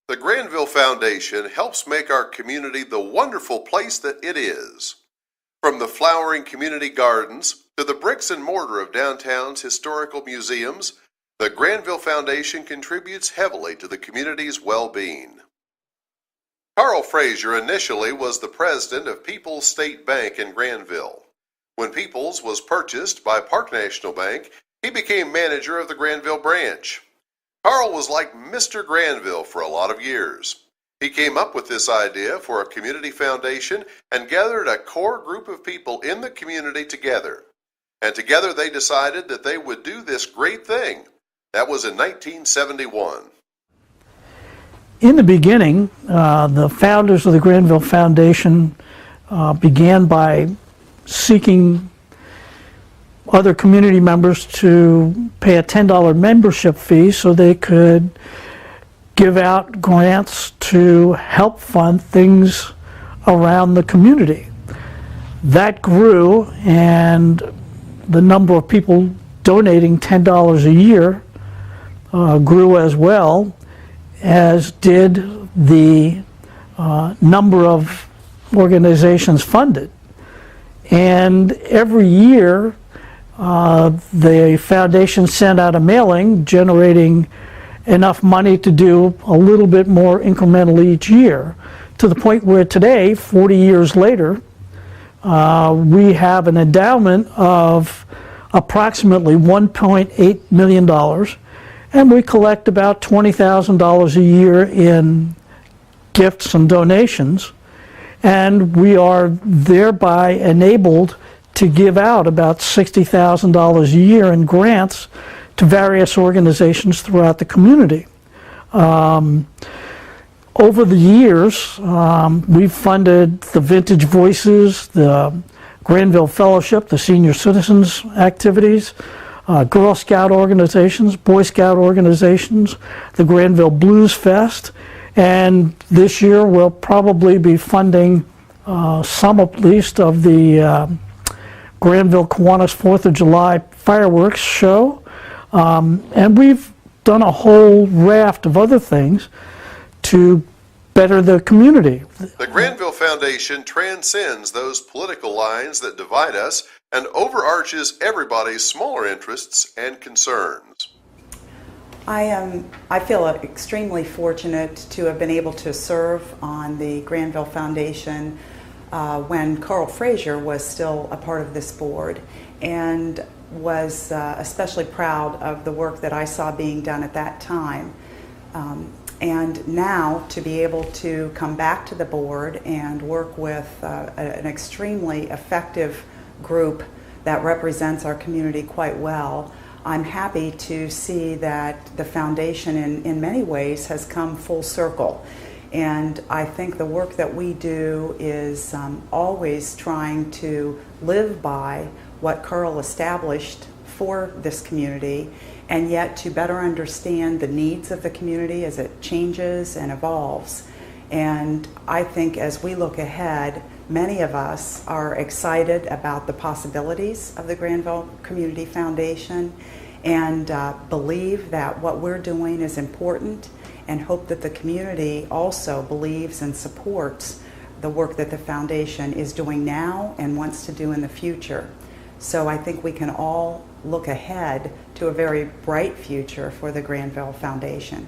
The Granville Foundation helps make our community the wonderful place that it is. From the flowering community gardens to the bricks and mortar of downtown's historical museums, the Granville Foundation contributes heavily to the community's well-being. Carl Frazier initially was the president of People's State Bank in Granville. When People's was purchased by Park National Bank, he became manager of the Granville branch. Carl was like Mr. Granville for a lot of years. He came up with this idea for a community foundation and gathered a core group of people in the community together. And together they decided that they would do this great thing. That was in 1971. In the beginning, the founders of the Granville Foundation began by seeking other community members to pay a $10 membership fee so they could give out grants to help fund things around the community. That grew, and the number of people donating $10 a year grew as well, as did the number of organizations funded. And every year, the foundation sent out a mailing generating enough money to do a little bit more incrementally each year, to the point where today, 40 years later, we have an endowment of approximately $1.8 million, and we collect about $20,000 a year in gifts and donations, and we are thereby enabled to give out about $60,000 a year in grants to various organizations throughout the community. Over the years, we've funded the Vintage Voices, the Granville Fellowship, the Senior Citizens activities, Girl Scout organizations, Boy Scout organizations, the Granville Blues Fest, and this year we'll probably be funding some at least of the Granville Kiwanis 4th of July fireworks show, and we've done a whole raft of other things to better the community. The Granville Foundation transcends those political lines that divide us and overarches everybody's smaller interests and concerns. I feel extremely fortunate to have been able to serve on the Granville Foundation when Carl Frazier was still a part of this board, and was especially proud of the work that I saw being done at that time. And now to be able to come back to the board and work with an extremely effective group that represents our community quite well, I'm happy to see that the foundation in many ways has come full circle. And I think the work that we do is always trying to live by what Carl established for this community, and yet to better understand the needs of the community as it changes and evolves. And I think as we look ahead, many of us are excited about the possibilities of the Granville Community Foundation, and believe that what we're doing is important, and hope that the community also believes and supports the work that the foundation is doing now and wants to do in the future. So I think we can all look ahead to a very bright future for the Granville Foundation.